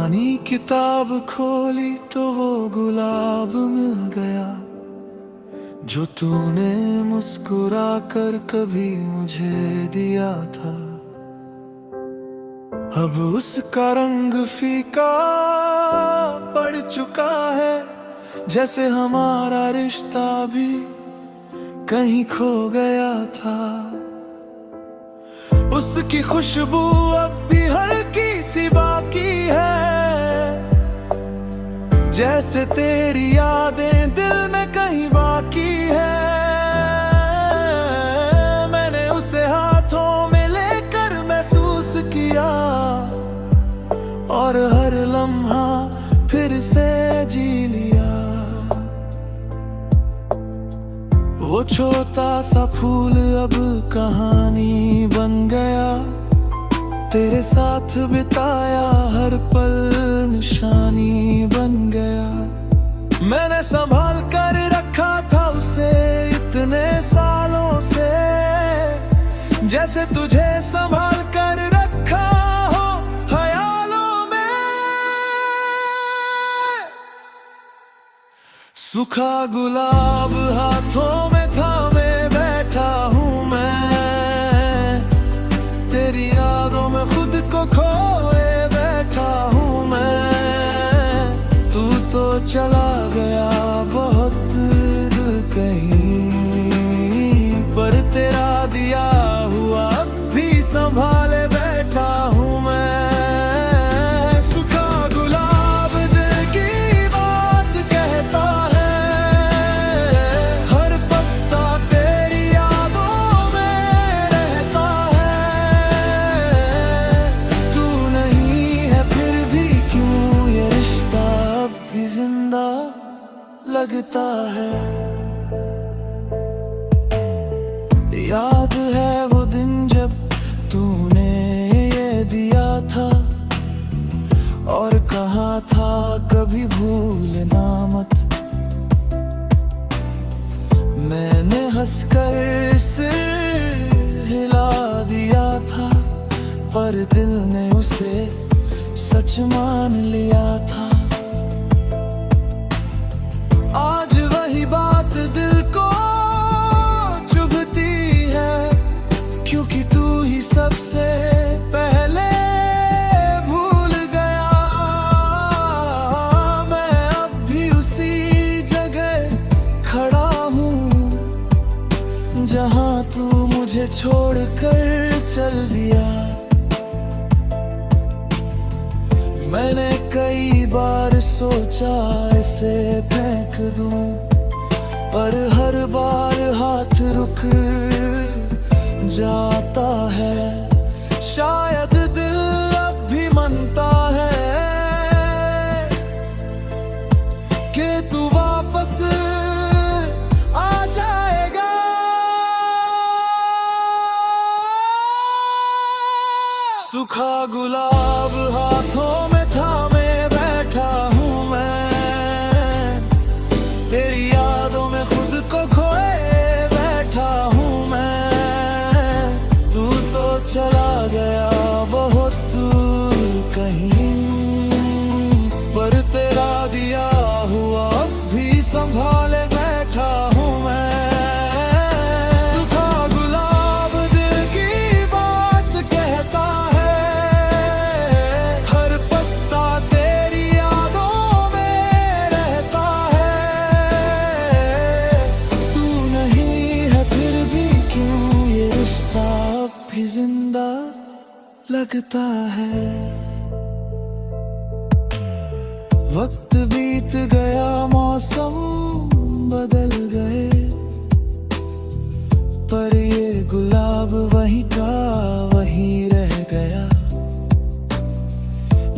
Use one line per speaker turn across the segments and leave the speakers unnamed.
पुरानी किताब खोली तो वो गुलाब मिल गया जो तूने मुस्कुरा कर कभी मुझे दिया था। अब उसका रंग फीका पड़ चुका है, जैसे हमारा रिश्ता भी कहीं खो गया था। उसकी खुशबू अब भी हल्की सी बाकी है, जैसे तेरी यादें दिल में कहीं बाकी है। मैंने उसे हाथों में लेकर महसूस किया और हर लम्हा फिर से जी लिया। वो छोटा सा फूल अब कहानी बन गया, तेरे साथ बिताया हर पल निशानी बन गया। मैंने संभाल कर रखा था उसे इतने सालों से, जैसे तुझे संभाल कर रखा हो ख्यालों में। सूखा गुलाब हाथों में थामे बैठा हूँ मैं, तेरी यादों में खुद को खोए बैठा हूँ मैं। तू तो चला गया बहुत दूर कहीं, पर तेरा दिया हुआ अब भी संभाले बैठा हूँ मैं। सूखा गुलाब दिल की बात कहता है, हर पत्ता तेरी यादों में रहता है। तू नहीं है फिर भी क्यों ये रिश्ता अब भी जिंदा लगता है। याद है वो दिन जब तूने ये दिया था और कहा था कभी भूलना मत। मैंने हंसकर सिर हिला दिया था, पर दिल ने उसे सच मान लिया था। आज वही बात दिल को चुभती है, क्योंकि तू ही सबसे पहले भूल गया। मैं अब भी उसी जगह खड़ा हूँ जहाँ तू मुझे छोड़कर चल दिया। मैंने कई बार सोचा इसे फेंक दूं, पर हर बार हाथ रुक जाता है। शायद दिल अब भी मानता है कि तू वापस आ जाएगा। सूखा गुलाब हाथों में थामे बैठा हूँ मैं, तेरी यादों में खुद को खोए बैठा हूँ मैं। तू तो चला गया बहुत दूर कहीं, पर तेरा दिया हुआ अब भी संभाले बैठा हूँ मैं। सूखा गुलाब दिल की बात कहता है, हर पत्ता तेरी यादों में रहता है। तू नहीं है फिर भी क्यों ये रिश्ता अब भी जिंदा लगता है। वक्त बीत गया, मौसम बदल गए, पर ये गुलाब वहीं का वहीं रह गया।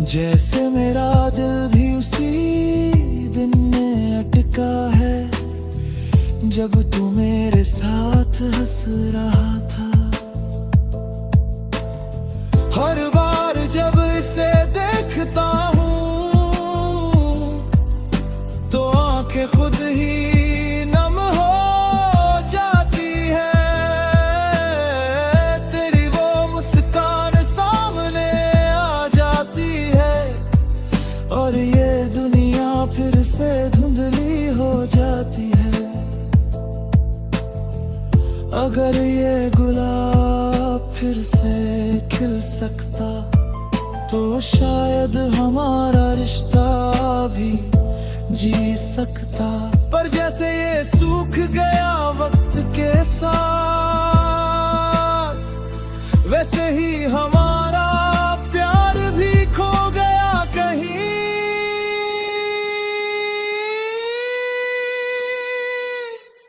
जैसे मेरा दिल भी उसी दिन में अटका है, जब तू मेरे साथ हंस रहा था। हर बार जब इसे देखता हूँ तो आंखें खुद ही नम हो जाती है। तेरी वो मुस्कान सामने आ जाती है, अगर ये गुलाब फिर से खिल सकता तो शायद हमारा रिश्ता भी जी सकता। पर जैसे ये सूख गया वक्त के साथ, वैसे ही हमारा प्यार भी खो गया कहीं।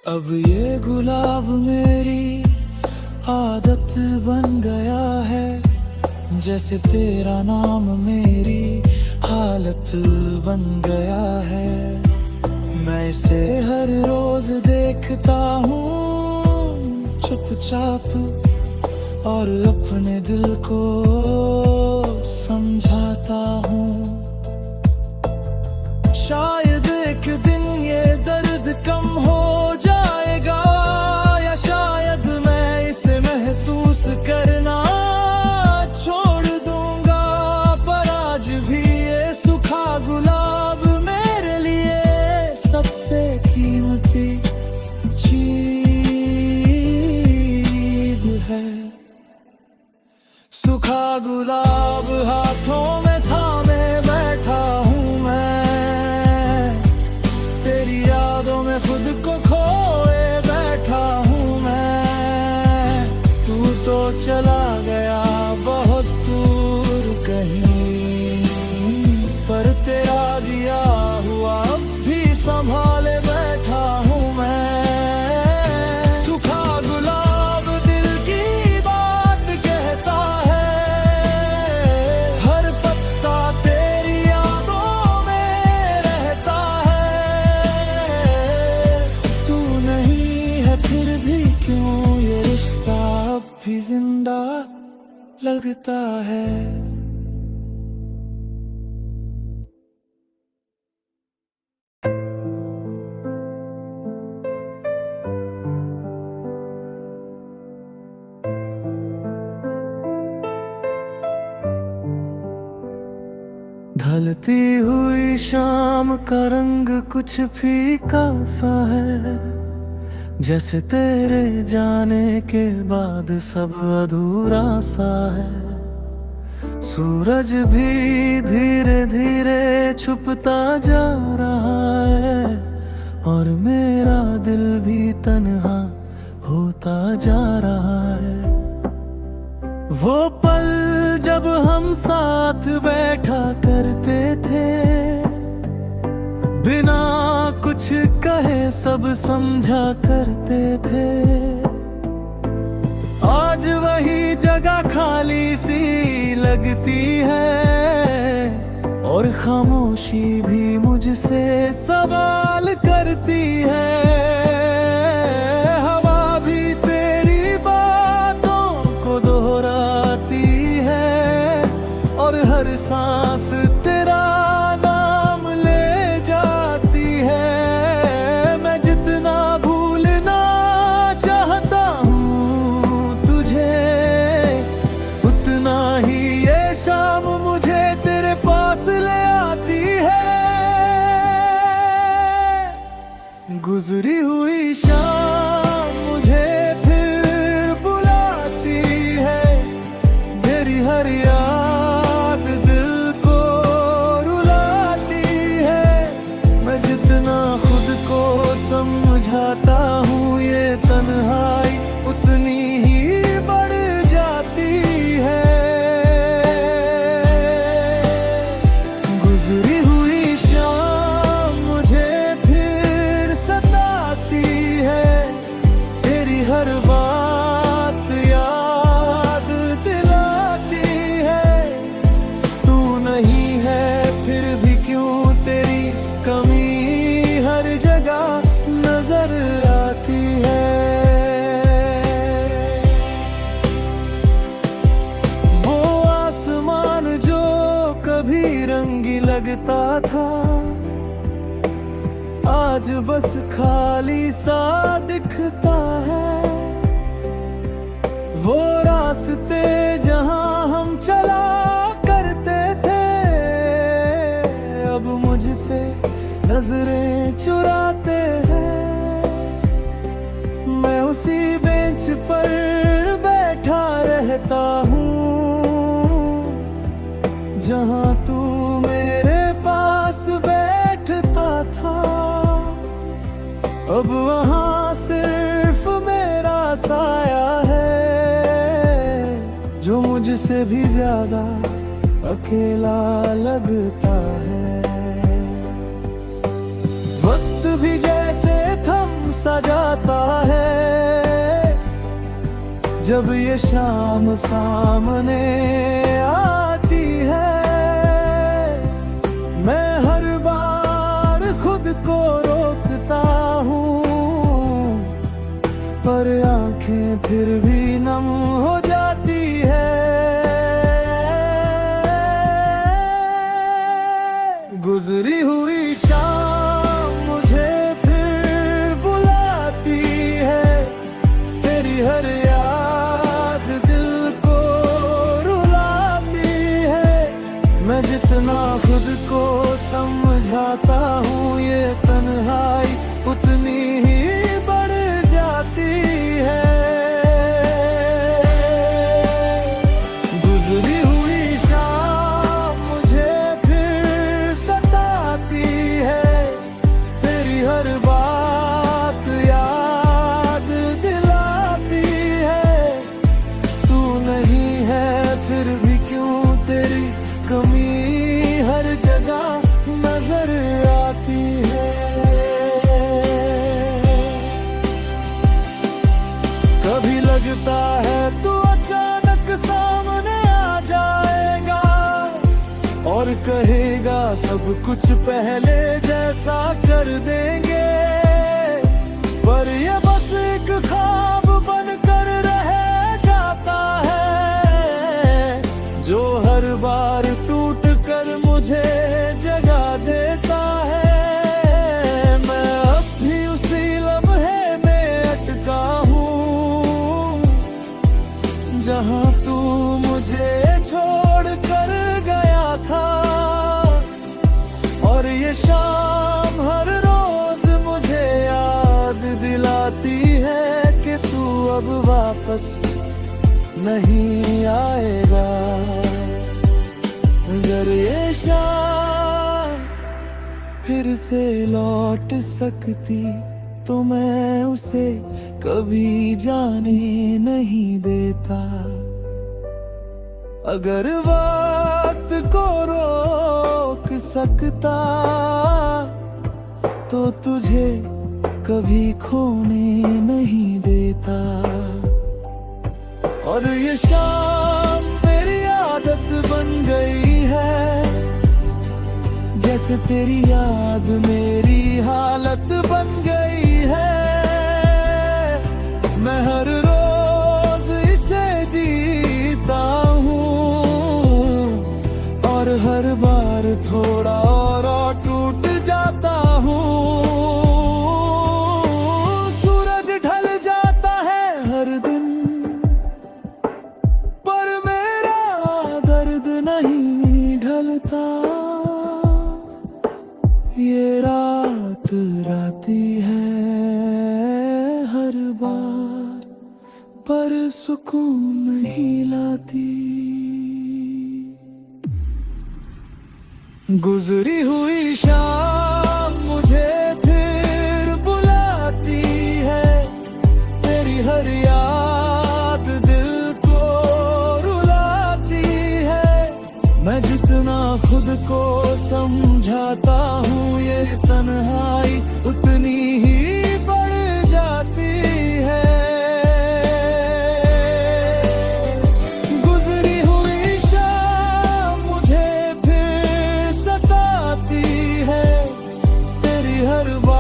अब ये गुलाब मेरी आदत बन गया है, जैसे तेरा नाम मेरी हालत बन गया है। मैं इसे हर रोज देखता हूँ चुपचाप और अपने दिल को समझाता हूँ। शायद एक दिन ये दर्द कम हो जाएगा, या शायद मैं इसे महसूस करना छोड़ दूंगा। पर आज भी ये सूखा गुलाब मेरे लिए सबसे कीमती चीज है। सूखा गुलाब हाथों में थामे बैठा हूँ मैं, तेरी यादों में खुद को खोए बैठा हूँ मैं। तू तो चला गया बहुत दूर कहीं, पर तेरा दिया हुआ अब भी संभाले बैठा हूँ मैं। सूखा गुलाब दिल की बात कहता है, हर पत्ता तेरी यादों में रहता है। तू नहीं है फिर भी क्यों ये रिश्ता अब भी जिंदा लगता है। ढलती हुई शाम का रंग कुछ फीका सा है, जैसे तेरे जाने के बाद सब अधूरा सा है। सूरज भी धीरे धीरे छुपता जा रहा है, और मेरा दिल भी तन्हा होता जा रहा है। वो पल जब हम साथ बैठा करते थे, बिना कुछ कहे सब समझा करते थे। आज वही जगह खाली सी लगती है, और खामोशी भी मुझसे सवाल करती है। हवा भी तेरी बातों को दोहराती है, और हर सांस तेरा नाम ले जाती है। मैं जितना भूलना चाहता हूँ तुझे, उतना ही ये शाम मुझे तेरे पास ले आती है। गुजरी हुई शाम मुझे फिर बुलाती है, मेरी हर याद दिल को रुलाती है। मैं जितना खुद को समझाता हूँ ये तन्हाई उतनी ही बढ़ जाती है। गुजरी हुई शाम मुझे फिर सताती है, तेरी हर बात याद दिलाती है। तू नहीं है फिर भी क्यों तेरी कमी हर जगह नजर आती है। वो आसमान जो कभी रंगी लगता था, आज बस खाली सा दिखता है। वो रास्ते जहां हम चला करते थे, अब मुझसे नजरें चुराते हैं। मैं उसी बेंच पर बैठा रहता हूँ जहाँ तू मेरे पास बैठता था। अब वहाँ सिर्फ मेरा साया है जो मुझसे भी ज्यादा अकेला लगता है। वक्त भी जैसे थम सा जाता है जब ये शाम सामने आती है। मैं हर बार खुद को रोकता हूँ पर आंखें फिर भी नम हो जाती है। गुजरी हुई शाम मुझे फिर बुलाती है। तेरी हर याद दिल को रुलाती है। मैं जितना खुद को समझाता हूँ ये तन्हाई उतनी ही बढ़ जाती है। गुजरी हुई शाम मुझे फिर सताती है। तेरी हर बात याद दिलाती है। तू नहीं है फिर भी क्यों तेरी कमी हर जगह नजर आती है। कभी लगता है तू अचानक सामने आ जाएगा और कहेगा सब कुछ पहले जैसा कर देंगे। पर ये बस एक ख्वाब बनकर रह जाता है जो हर बार टूट कर मुझे जगा देता है। मैं अब भी उसी लम्हे में अटका हूँ जहाँ तू मुझे छोड़ कर गया था। और ये शाम हर रोज मुझे याद दिलाती है कि तू अब वापस नहीं आएगा। अगर ये शाम फिर से लौट सकती तो मैं उसे कभी जाने नहीं देता। अगर वक्त को रोक सकता तो तुझे कभी खोने नहीं देता। और ये शाम मेरी आदत बन गई है जैसे तेरी याद मेरी हालत बन गई है। मैं हर रोज इसे जीता हूँ और हर बार थोड़ा और टूट जाता हूँ। सूरज ढल जाता है हर दिन पर मेरा दर्द नहीं ढलता। ये रात राती है हर बार पर सुकून नहीं लाती। गुजरी हुई शाम मुझे फिर बुलाती है। तेरी हर याद दिल को रुलाती है। मैं जितना खुद को समझाता हूँ ये तन्हाई उतनी ही बढ़ जाती है। गुजरी हुई शाम मुझे फिर सताती है। तेरी हर बात